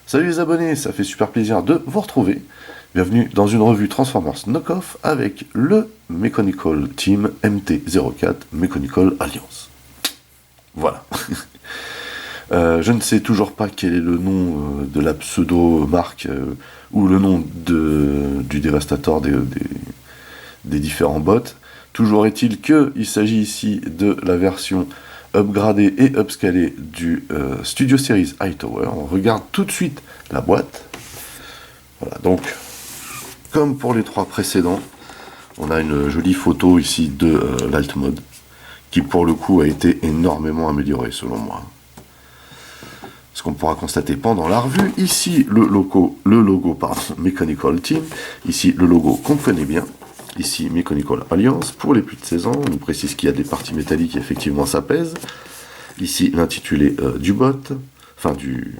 Salut les abonnés, ça fait super plaisir de vous retrouver. Bienvenue dans une revue Transformers Knockoff avec le Mechanical Team MT-04 Mechanical Alliance. Voilà. Je ne sais toujours pas quel est le nom de la pseudo-marque ou le nom du dévastateur des différents bots. Toujours est-il qu'il s'agit ici de la version upgradée et upscalée du Studio Series Hightower. On regarde tout de suite la boîte. Voilà, donc, comme pour les trois précédents, on a une jolie photo ici de l'Alt Mode, qui pour le coup a été énormément améliorée selon moi. Ce qu'on pourra constater pendant la revue, ici le logo Mechanical Team, ici le logo qu'on connaît bien, ici Mechanical Alliance, pour les plus de 16 ans, on nous précise qu'il y a des parties métalliques et effectivement ça pèse, ici l'intitulé du bot, enfin du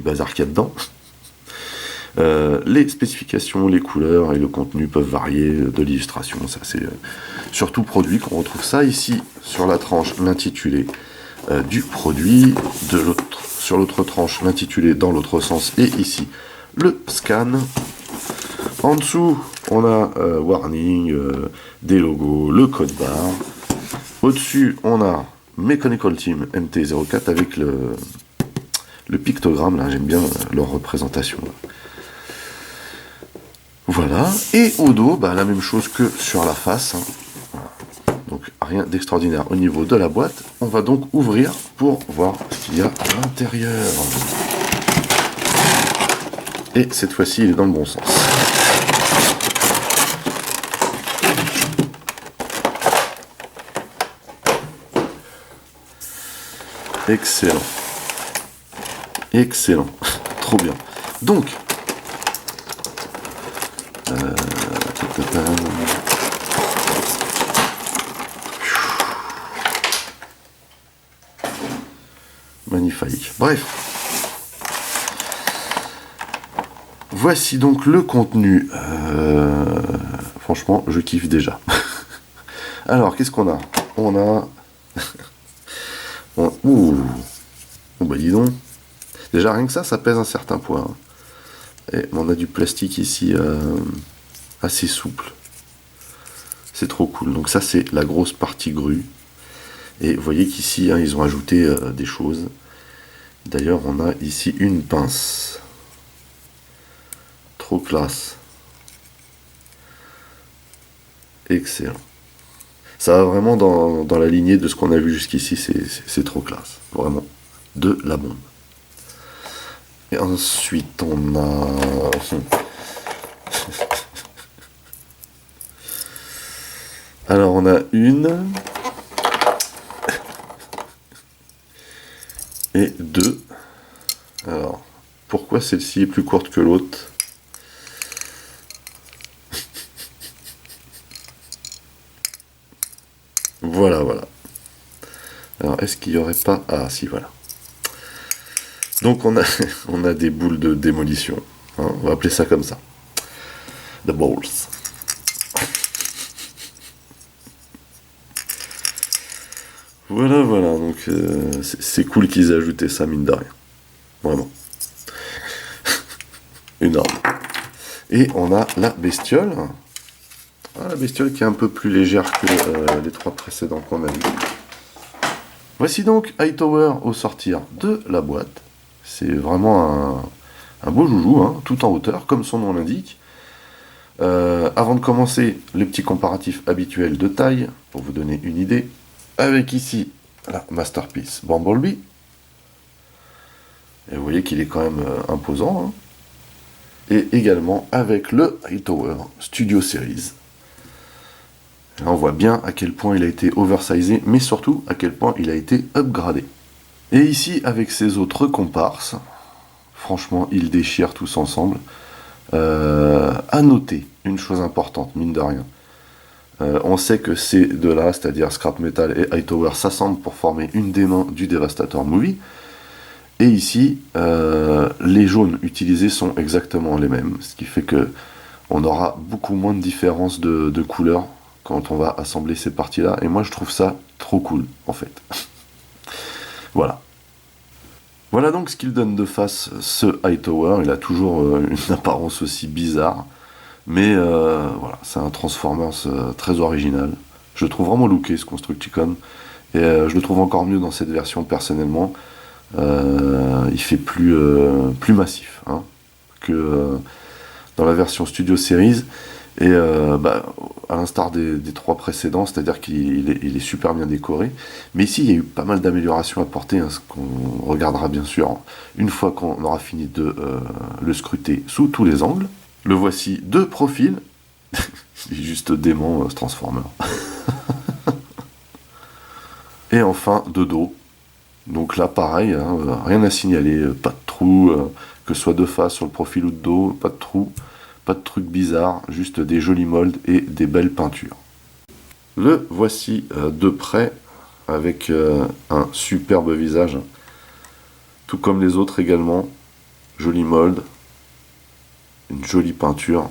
bazar qu'il y a dedans. Les spécifications, les couleurs et le contenu peuvent varier de l'illustration, ça c'est surtout produit qu'on retrouve ça ici sur la tranche l'intitulé du produit, sur l'autre tranche l'intitulé dans l'autre sens et ici le scan. En dessous on a warning, des logos, le code barre. Au-dessus on a Mechanical Team MT-04 avec le pictogramme, là j'aime bien leur représentation là. Voilà, et au dos, bah, la même chose que sur la face, hein. Voilà. Donc rien d'extraordinaire au niveau de la boîte. On va donc ouvrir pour voir ce qu'il y a à l'intérieur. Et cette fois-ci, il est dans le bon sens. Excellent. Excellent. Trop bien. Donc, magnifique. Bref. Voici donc le contenu. Franchement, je kiffe déjà. Alors, qu'est-ce qu'on a? On a... Ouh. Oh, bah dis donc. Déjà, rien que ça pèse un certain poids. Hein. Et on a du plastique ici assez souple. C'est trop cool. Donc ça, c'est la grosse partie grue. Et vous voyez qu'ici, hein, ils ont ajouté des choses. D'ailleurs, on a ici une pince. Trop classe. Excellent. Ça va vraiment dans la lignée de ce qu'on a vu jusqu'ici. C'est trop classe. Vraiment. De la bombe. Et ensuite, on a... Alors, on a une... et deux. Alors, pourquoi celle-ci est plus courte que l'autre? Voilà. Alors, est-ce qu'il n'y aurait pas... Ah, si, voilà. Donc, on a des boules de démolition. Hein, on va appeler ça comme ça. The balls. Voilà, donc c'est cool qu'ils aient ajouté ça, mine de rien. Vraiment. Énorme. Et on a la bestiole. Ah, la bestiole qui est un peu plus légère que les trois précédents qu'on a vus. Voici donc Hightower au sortir de la boîte. C'est vraiment un beau joujou, hein, tout en hauteur, comme son nom l'indique. Avant de commencer, les petits comparatifs habituels de taille, pour vous donner une idée. Avec ici la Masterpiece Bumblebee. Et vous voyez qu'il est quand même imposant. Hein. Et également avec le Hightower Studio Series. Là, on voit bien à quel point il a été oversizé, mais surtout à quel point il a été upgradé. Et ici, avec ses autres comparses, franchement, ils déchirent tous ensemble. À noter une chose importante, mine de rien. On sait que ces deux-là, c'est-à-dire Scrap Metal et Hightower, s'assemblent pour former une des mains du Devastator Movie. Et ici, les jaunes utilisés sont exactement les mêmes, ce qui fait que on aura beaucoup moins de différence de couleurs quand on va assembler ces parties-là. Et moi, je trouve ça trop cool, en fait. Voilà. Voilà donc ce qu'il donne de face, ce Hightower. Il a toujours une apparence aussi bizarre. Mais voilà, c'est un Transformers très original. Je le trouve vraiment looké ce Constructicon. Et je le trouve encore mieux dans cette version personnellement. Il fait plus massif hein, que dans la version Studio Series. Et à l'instar des 3 précédents, c'est-à-dire qu'il est super bien décoré. Mais ici, il y a eu pas mal d'améliorations apportées, hein, ce qu'on regardera bien sûr une fois qu'on aura fini de le scruter sous tous les angles. Le voici de profil. Il est juste dément, ce Transformer. Et enfin, de dos. Donc là, pareil, hein, rien à signaler, pas de trou, que ce soit de face sur le profil ou de dos, pas de trou. Pas de trucs bizarres, juste des jolis molds et des belles peintures. Le voici de près, avec un superbe visage, tout comme les autres également. Joli mold, une jolie peinture.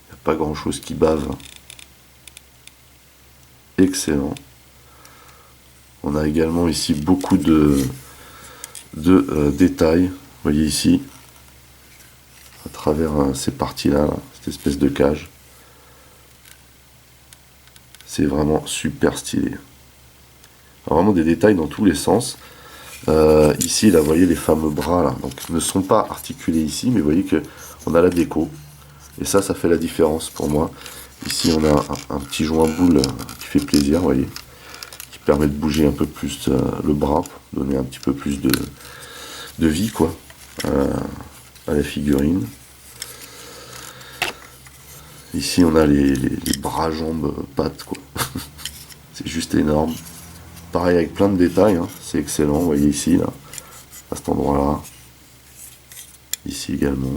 Il n'y a pas grand chose qui bave. Excellent. On a également ici beaucoup de détails. Vous voyez ici, à travers ces parties-là, cette espèce de cage. C'est vraiment super stylé. Alors, vraiment des détails dans tous les sens. Ici, là, vous voyez les fameux bras, là, donc ne sont pas articulés ici, mais vous voyez que on a la déco. Et ça fait la différence pour moi. Ici, on a un petit joint boule qui fait plaisir, vous voyez, qui permet de bouger un peu plus le bras, pour donner un petit peu plus de vie, quoi, à la figurine. Ici, on a les bras, jambes, pattes, quoi. C'est juste énorme. Pareil avec plein de détails, hein. C'est excellent, vous voyez ici, là, à cet endroit-là. Ici également.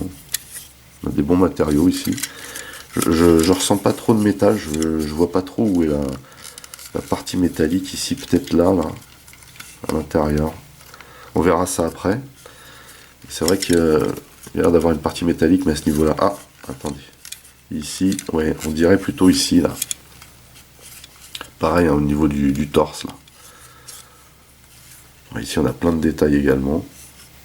On a des bons matériaux ici. Je ressens pas trop de métal, je vois pas trop où est la partie métallique ici, peut-être là, à l'intérieur. On verra ça après. C'est vrai qu'il y a l'air d'avoir une partie métallique, mais à ce niveau-là. Ah, attendez. Ici, ouais, on dirait plutôt ici, là. Pareil, hein, au niveau du torse, là. Ici, on a plein de détails également.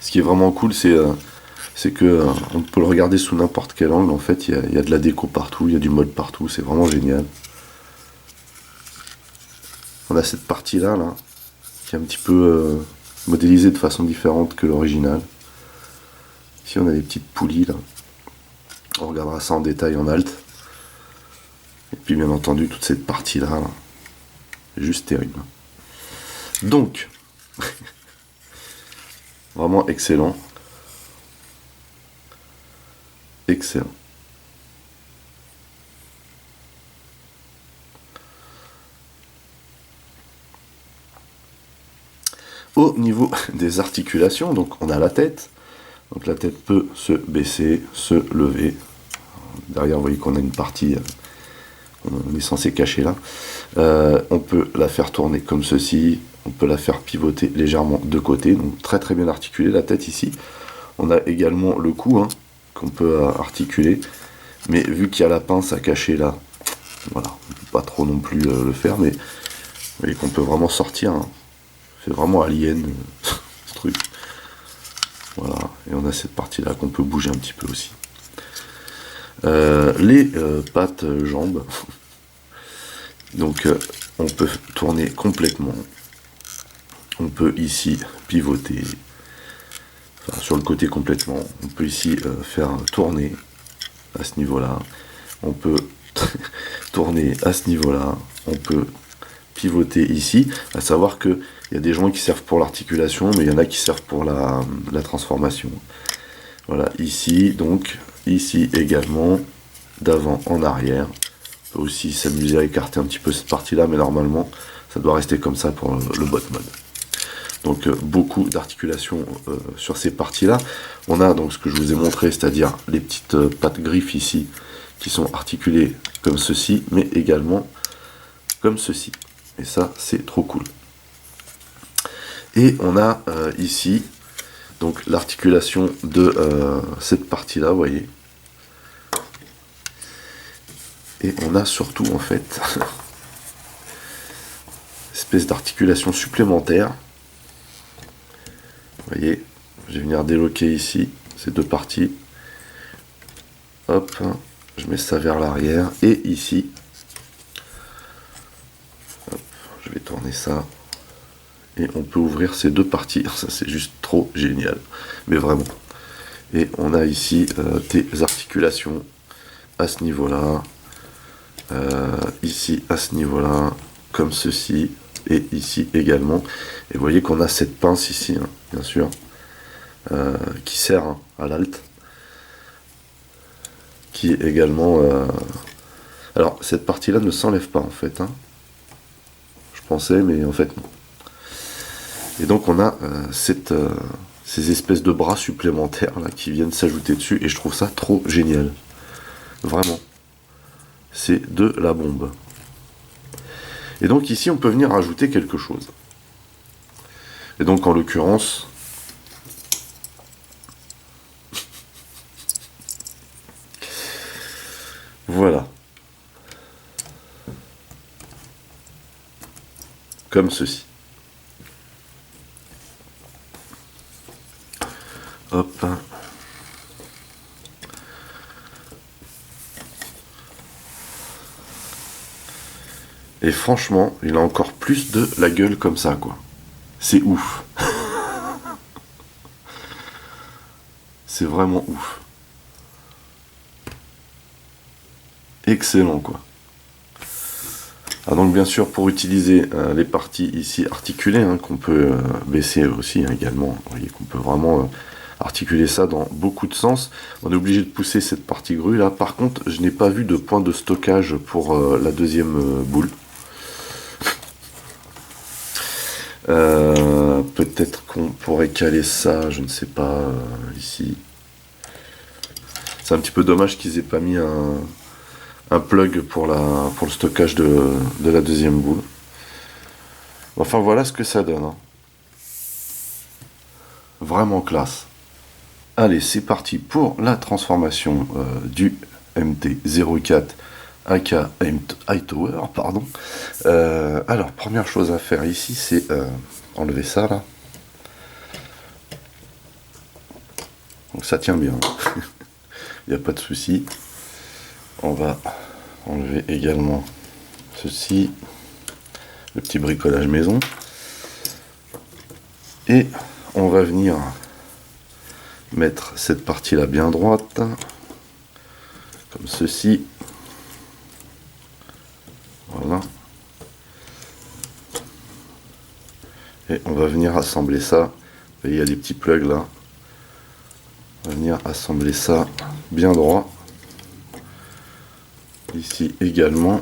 Ce qui est vraiment cool, c'est que on peut le regarder sous n'importe quel angle. En fait, il y a de la déco partout, il y a du mode partout. C'est vraiment génial. On a cette partie-là, là, qui est un petit peu modélisée de façon différente que l'original. Ici, on a des petites poulies, là. On regardera ça en détail en alt. Et puis, bien entendu, toute cette partie-là, là, juste terrible. Donc, vraiment excellent. Excellent. Au niveau des articulations, donc on a la tête. Donc la tête peut se baisser, se lever. Derrière, vous voyez qu'on a une partie, on est censé cacher là. On peut la faire tourner comme ceci. On peut la faire pivoter légèrement de côté. Donc très très bien articulée la tête ici. On a également le cou hein, qu'on peut articuler. Mais vu qu'il y a la pince à cacher là, voilà, on ne peut pas trop non plus le faire. Mais vous voyez qu'on peut vraiment sortir. Hein. C'est vraiment alien ce truc. Voilà, et on a cette partie-là qu'on peut bouger un petit peu aussi. Les pattes, jambes. Donc on peut tourner complètement. On peut ici pivoter. Enfin, sur le côté complètement. On peut ici faire tourner à ce niveau-là. On peut tourner à ce niveau-là. On peut pivoter ici. À savoir que il y a des joints qui servent pour l'articulation, mais il y en a qui servent pour la transformation. Voilà, ici, donc, ici également, d'avant en arrière. On peut aussi s'amuser à écarter un petit peu cette partie-là, mais normalement, ça doit rester comme ça pour le bot mode. Donc, beaucoup d'articulation sur ces parties-là. On a donc ce que je vous ai montré, c'est-à-dire les petites pattes griffes ici, qui sont articulées comme ceci, mais également comme ceci. Et ça, c'est trop cool. Et on a ici donc l'articulation de cette partie-là, vous voyez. Et on a surtout en fait espèce d'articulation supplémentaire. Vous voyez, je vais venir déloquer ici ces deux parties. Hop, je mets ça vers l'arrière. Et ici, hop, je vais tourner ça. Et on peut ouvrir ces deux parties. Ça, c'est juste trop génial. Mais vraiment. Et on a ici des articulations à ce niveau-là. Ici, à ce niveau-là. Comme ceci. Et ici également. Et vous voyez qu'on a cette pince ici, hein, bien sûr. Qui sert hein, à l'alt. Qui est également... Alors, cette partie-là ne s'enlève pas, en fait. Hein. Je pensais, mais en fait, non. Et donc, on a ces espèces de bras supplémentaires là, qui viennent s'ajouter dessus. Et je trouve ça trop génial. Vraiment. C'est de la bombe. Et donc, ici, on peut venir rajouter quelque chose. Et donc, en l'occurrence... Voilà. Comme ceci. Hop. Et franchement, il a encore plus de la gueule comme ça, quoi. C'est ouf. C'est vraiment ouf. Excellent, quoi. Ah, donc bien sûr, pour utiliser les parties ici articulées, hein, qu'on peut baisser aussi hein, également, vous voyez qu'on peut vraiment articuler ça dans beaucoup de sens. On est obligé de pousser cette partie grue là. Par contre, je n'ai pas vu de point de stockage pour la deuxième boule. Peut-être qu'on pourrait caler ça, je ne sais pas, ici. C'est un petit peu dommage qu'ils aient pas mis un plug pour le stockage de la deuxième boule. Enfin voilà ce que ça donne. Hein. Vraiment classe. Allez, c'est parti pour la transformation du MT-04 aka Hightower, pardon. Alors, première chose à faire ici, c'est enlever ça là. Donc ça tient bien. Il n'y a pas de souci. On va enlever également ceci, le petit bricolage maison. Et on va venir mettre cette partie là bien droite, comme ceci. Voilà. Et on va venir assembler ça. Vous voyez, il y a des petits plugs là. On va venir assembler ça bien droit. Ici également,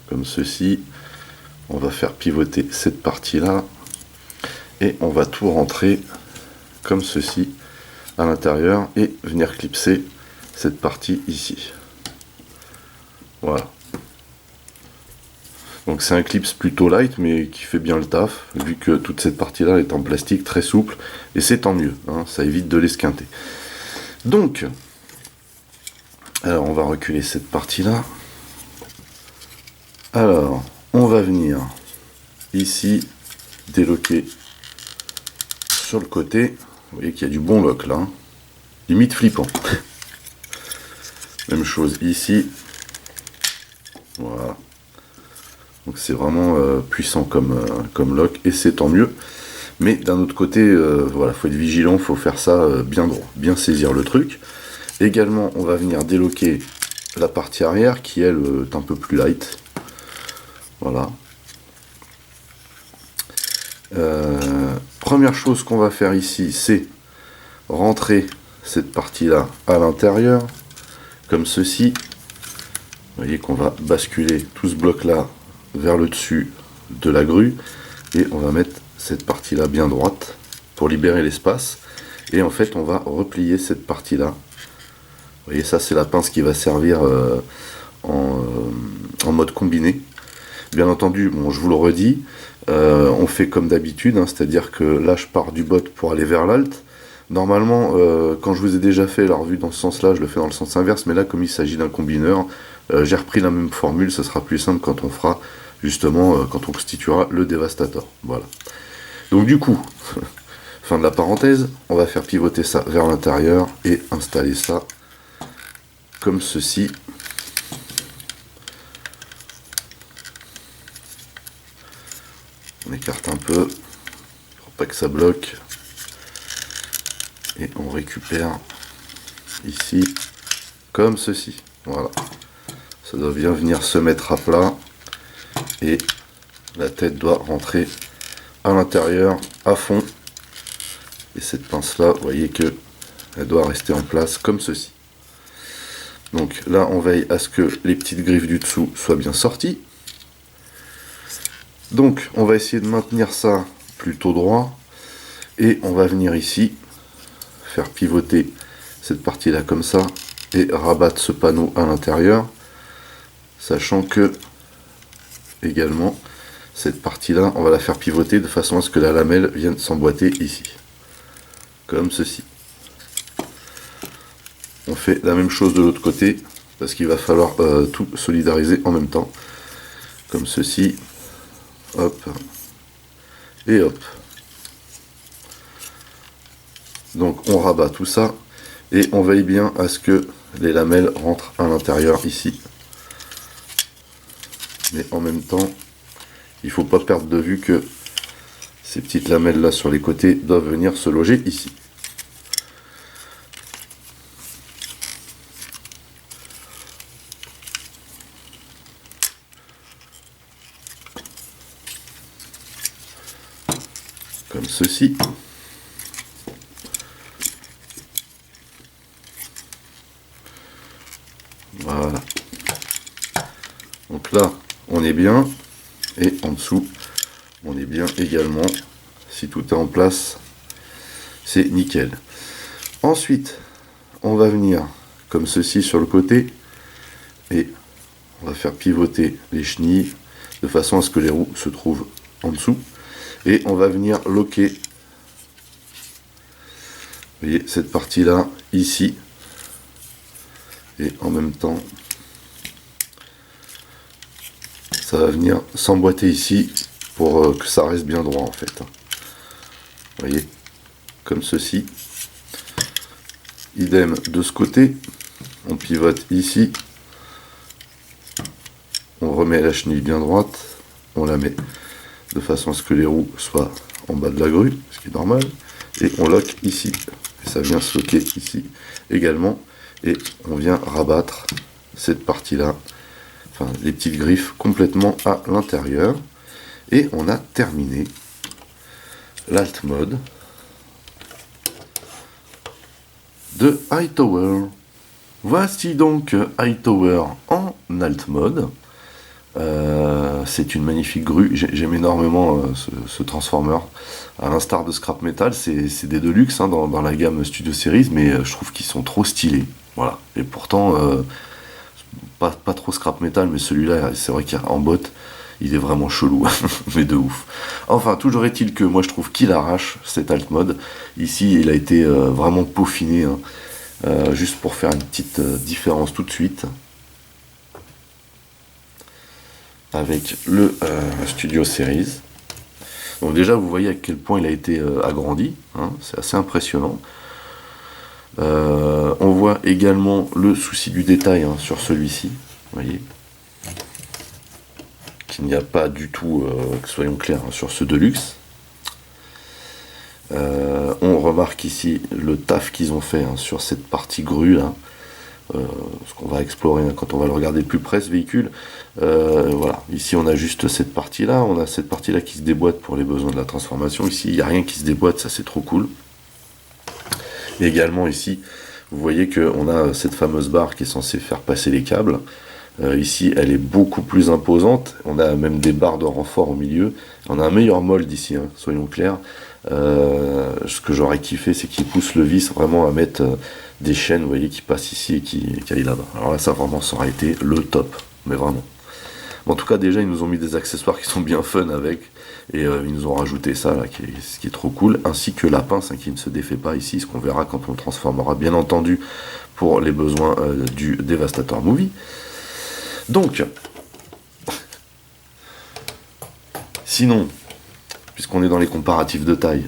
comme ceci. On va faire pivoter cette partie là. Et on va tout rentrer comme ceci à l'intérieur et venir clipser cette partie ici. Voilà. Donc c'est un clips plutôt light mais qui fait bien le taf vu que toute cette partie là est en plastique très souple et c'est tant mieux, hein, ça évite de l'esquinter. Donc alors on va reculer cette partie là. Alors on va venir ici déloquer sur le côté. Vous voyez qu'il y a du bon lock là, hein. Limite flippant. Même chose ici. Voilà. Donc c'est vraiment puissant comme lock et c'est tant mieux. Mais d'un autre côté, voilà, faut être vigilant, faut faire ça bien droit, bien saisir le truc. Également, on va venir déloquer la partie arrière qui elle est un peu plus light. Voilà. Première chose qu'on va faire ici, c'est rentrer cette partie-là à l'intérieur, comme ceci. Vous voyez qu'on va basculer tout ce bloc-là vers le dessus de la grue et on va mettre cette partie là bien droite pour libérer l'espace et en fait on va replier cette partie là. Vous voyez, ça c'est la pince qui va servir en mode combiné. Bien entendu, bon, je vous le redis, on fait comme d'habitude, hein, c'est à dire que là je pars du bot pour aller vers l'alt. Normalement, quand je vous ai déjà fait la revue dans ce sens là, je le fais dans le sens inverse, mais là comme il s'agit d'un combineur, j'ai repris la même formule, ce sera plus simple quand on fera justement, quand on constituera le Devastator. Voilà. Donc du coup, fin de la parenthèse. On va faire pivoter ça vers l'intérieur et installer ça comme ceci. On écarte un peu pour pas que ça bloque. Et on récupère ici comme ceci. Voilà. Ça doit bien venir se mettre à plat. Et la tête doit rentrer à l'intérieur à fond. Et cette pince là, vous voyez que elle doit rester en place comme ceci. Donc là, on veille à ce que les petites griffes du dessous soient bien sorties. Donc on va essayer de maintenir ça plutôt droit. Et on va venir ici faire pivoter cette partie là comme ça et rabattre ce panneau à l'intérieur, sachant que également cette partie là on va la faire pivoter de façon à ce que la lamelle vienne s'emboîter ici comme ceci. On fait la même chose de l'autre côté parce qu'il va falloir tout solidariser en même temps comme ceci, hop et hop. Donc on rabat tout ça et on veille bien à ce que les lamelles rentrent à l'intérieur ici. Mais en même temps, il ne faut pas perdre de vue que ces petites lamelles là sur les côtés doivent venir se loger ici. Comme ceci. Voilà. Donc là, on est bien. Et en dessous, on est bien également. Si tout est en place, c'est nickel. Ensuite, on va venir comme ceci sur le côté. Et on va faire pivoter les chenilles de façon à ce que les roues se trouvent en dessous. Et on va venir loquer, vous voyez, cette partie-là, ici. Et en même temps, ça va venir s'emboîter ici pour que ça reste bien droit en fait. Vous voyez, comme ceci. Idem de ce côté, on pivote ici. On remet la chenille bien droite, on la met de façon à ce que les roues soient en bas de la grue, ce qui est normal. Et on lock ici. Et ça vient se loquer ici également. Et on vient rabattre cette partie-là, enfin les petites griffes complètement à l'intérieur. Et on a terminé l'alt mode de Hightower. Voici donc Hightower en alt mode. C'est une magnifique grue, j'aime énormément ce Transformer, à l'instar de Scrap Metal, c'est des Deluxe hein, dans la gamme Studio Series, mais je trouve qu'ils sont trop stylés, voilà, et pourtant, pas trop Scrap Metal, mais celui-là, c'est vrai qu'en botte, il est vraiment chelou, mais de ouf. Enfin, toujours est-il que moi je trouve qu'il arrache cet alt mode, ici il a été vraiment peaufiné, hein, juste pour faire une petite différence tout de suite, avec le Studio Series. Donc déjà vous voyez à quel point il a été agrandi, hein, c'est assez impressionnant. On voit également le souci du détail hein, sur celui-ci, vous voyez, qu'il n'y a pas du tout, soyons clairs, hein, sur ce Deluxe. On remarque ici le taf qu'ils ont fait hein, sur cette partie grue là. Ce qu'on va explorer hein, quand on va le regarder de plus près ce véhicule. Voilà, ici on a juste cette partie là, on a cette partie là qui se déboîte pour les besoins de la transformation. Ici il n'y a rien qui se déboîte, ça c'est trop cool. Et également ici vous voyez qu'on a cette fameuse barre qui est censée faire passer les câbles. Ici elle est beaucoup plus imposante, on a même des barres de renfort au milieu, on a un meilleur mold ici, hein, soyons clairs. Ce que j'aurais kiffé c'est qu'il pousse le vis vraiment à mettre des chaînes, vous voyez, qui passent ici et qui aillent là-bas. Alors là ça vraiment ça aurait été le top, mais vraiment. Bon, en tout cas déjà ils nous ont mis des accessoires qui sont bien fun avec, et ils nous ont rajouté ça là, ce qui est trop cool, ainsi que la pince hein, qui ne se défait pas ici, ce qu'on verra quand on le transformera bien entendu pour les besoins du Devastator Movie. Donc, sinon, puisqu'on est dans les comparatifs de taille,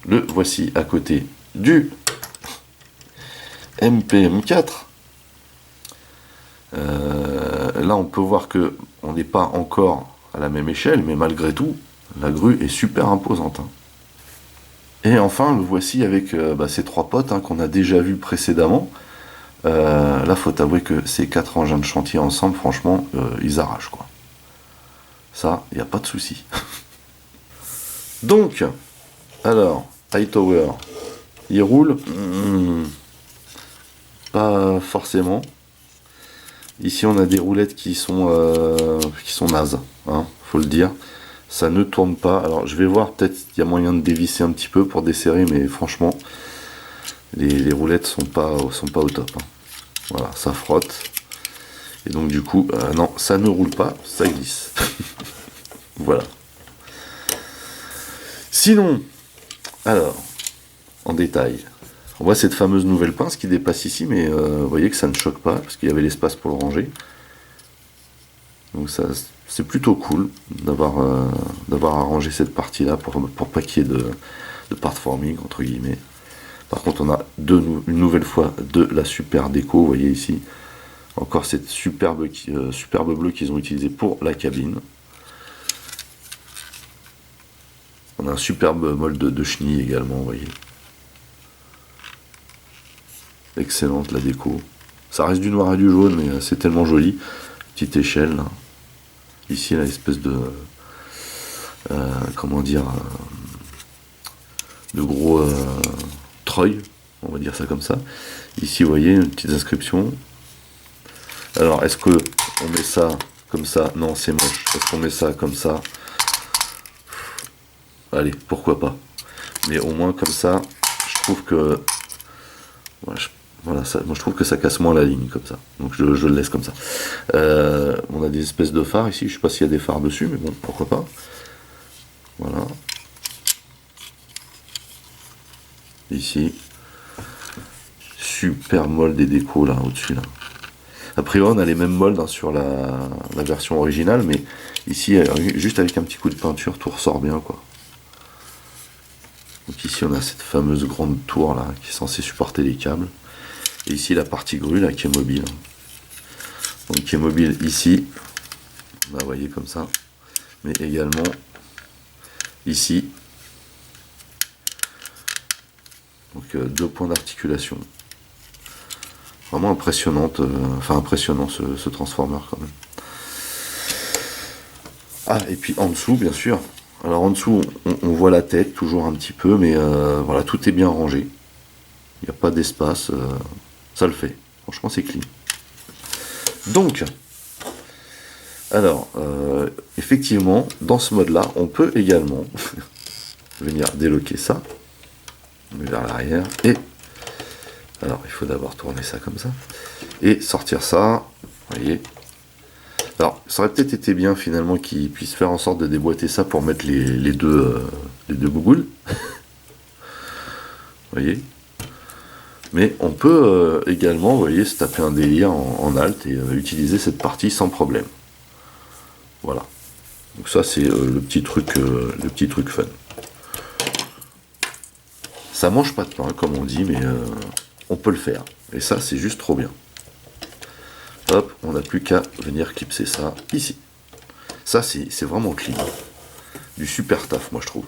Le voici à côté du MPM4. Là, on peut voir que on n'est pas encore à la même échelle, mais malgré tout, la grue est super imposante. Et enfin, le voici avec ces trois potes qu'on a déjà vus précédemment. Là, faut avouer que ces quatre engins de chantier ensemble, franchement, ils arrachent, quoi. Ça, il n'y a pas de souci. Donc, alors, Hightower, il roule pas forcément. Ici, on a des roulettes qui sont nazes, faut le dire. Ça ne tourne pas. Alors, je vais voir, peut-être il y a moyen de dévisser un petit peu pour desserrer, mais franchement, les roulettes sont pas au top. Voilà, ça frotte. Et donc, du coup, non, ça ne roule pas, ça glisse. Voilà. Sinon, alors, en détail, on voit cette fameuse nouvelle pince qui dépasse ici, mais vous voyez que ça ne choque pas, parce qu'il y avait l'espace pour le ranger. Donc ça, c'est plutôt cool d'avoir arrangé cette partie-là pour pas qu'il y ait de part forming, entre guillemets. Par contre, on a une nouvelle fois de la super déco, vous voyez ici. Encore cette superbe bleu qu'ils ont utilisé pour la cabine. On a un superbe molde de chenille également, vous voyez. Excellente la déco. Ça reste du noir et du jaune, mais c'est tellement joli. Petite échelle. Là. Ici, là, espèce de... comment dire... de gros treuil, on va dire ça comme ça. Ici, vous voyez, une petite inscription. Alors, est-ce que on met ça comme ça? Non, c'est moche. Est-ce qu'on met ça comme ça? Allez, pourquoi pas. Mais au moins, comme ça, je trouve que... Voilà, moi je trouve que ça casse moins la ligne comme ça. Donc je le laisse comme ça. On a des espèces de phares ici. Je sais pas s'il y a des phares dessus, mais bon, pourquoi pas. Voilà. Ici. Super molle des décos là, au-dessus là. A priori, on a les mêmes moldes sur la version originale, mais ici, juste avec un petit coup de peinture, tout ressort bien, quoi. Donc ici, on a cette fameuse grande tour là, qui est censée supporter les câbles. Et ici, la partie grue là, qui est mobile. Donc, qui est mobile ici. Bah, vous voyez comme ça. Mais également ici. Donc, deux points d'articulation. Vraiment impressionnante, impressionnant ce transformer quand même. Ah, et puis en dessous, bien sûr. Alors en dessous, on voit la tête, toujours un petit peu, mais voilà, tout est bien rangé. Il n'y a pas d'espace, ça le fait. Franchement, c'est clean. Donc, alors, effectivement, dans ce mode-là, on peut également venir déloquer ça, vers l'arrière, et alors il faut d'abord tourner ça comme ça, et sortir ça, vous voyez. Alors, ça aurait peut-être été bien finalement qu'ils puissent faire en sorte de déboîter ça pour mettre les deux gougoules. Vous voyez. Mais on peut également, vous voyez, se taper un délire en alt et utiliser cette partie sans problème. Voilà. Donc ça c'est le petit truc fun. Ça mange pas de pain comme on dit, mais on peut le faire. Et ça c'est juste trop bien. Hop, on n'a plus qu'à venir clipser ça ici. Ça c'est vraiment clean. Du super taf, moi je trouve.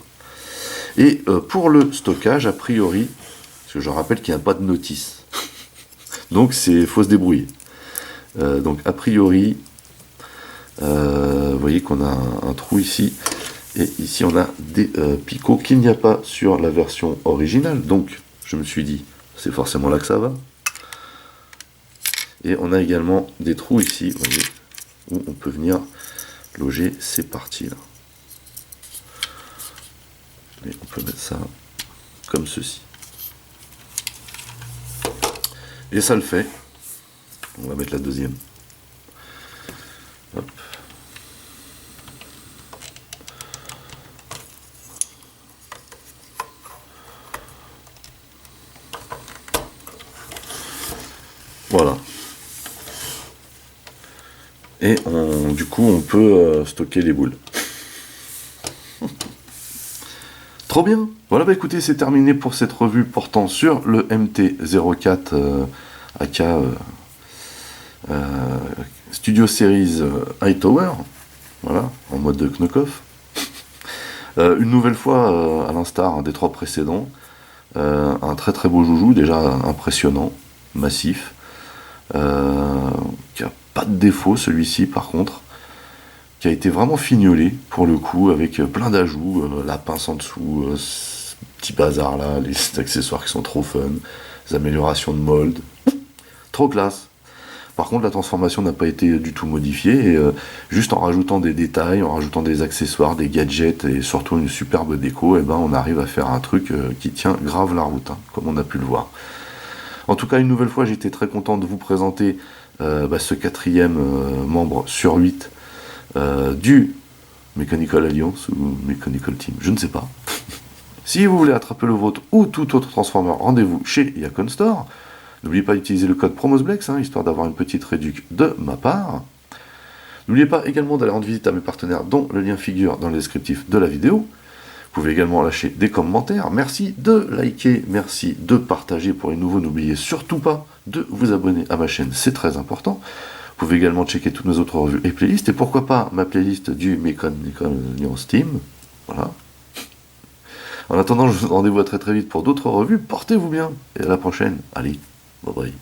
Et pour le stockage, a priori, parce que je rappelle qu'il n'y a pas de notice. Donc c'est faut se débrouiller. Donc a priori, vous voyez qu'on a un trou ici. Et ici on a des picots qu'il n'y a pas sur la version originale. Donc je me suis dit, c'est forcément là que ça va. Et on a également des trous ici, vous voyez, où on peut venir loger ces parties-là. Et on peut mettre ça comme ceci. Et ça le fait. On va mettre la deuxième. Hop. Voilà. Et du coup, on peut stocker les boules. Trop bien. Voilà, bah écoutez, c'est terminé pour cette revue portant sur le MT-04 AK Studio Series Hightower. Voilà, en mode de Knockoff. Une nouvelle fois, à l'instar des 3 précédents, un très très beau joujou, déjà impressionnant, massif, qui a pas de défaut celui-ci par contre, qui a été vraiment fignolé pour le coup, avec plein d'ajouts, la pince en dessous, ce petit bazar là, les accessoires qui sont trop fun, les améliorations de mold, trop classe. Par contre, la transformation n'a pas été du tout modifiée, et juste en rajoutant des détails, en rajoutant des accessoires, des gadgets et surtout une superbe déco, et ben on arrive à faire un truc qui tient grave la route, hein, comme on a pu le voir. En tout cas, une nouvelle fois, j'étais très content de vous présenter ce 4e membre sur 8 du Mechanical Alliance ou Mechanical Team, je ne sais pas. Si vous voulez attraper le vôtre ou tout autre Transformer, rendez-vous chez Yakon Store. N'oubliez pas d'utiliser le code PROMOSBLEX, histoire d'avoir une petite réduction de ma part. N'oubliez pas également d'aller rendre visite à mes partenaires, dont le lien figure dans le descriptif de la vidéo. Vous pouvez également lâcher des commentaires. Merci de liker, merci de partager pour les nouveaux. N'oubliez surtout pas de vous abonner à ma chaîne, c'est très important. Vous pouvez également checker toutes mes autres revues et playlists, et pourquoi pas ma playlist du Mechanical Alliance Team. Voilà. En attendant, je vous donne rendez-vous à très très vite pour d'autres revues. Portez-vous bien, et à la prochaine. Allez, bye bye.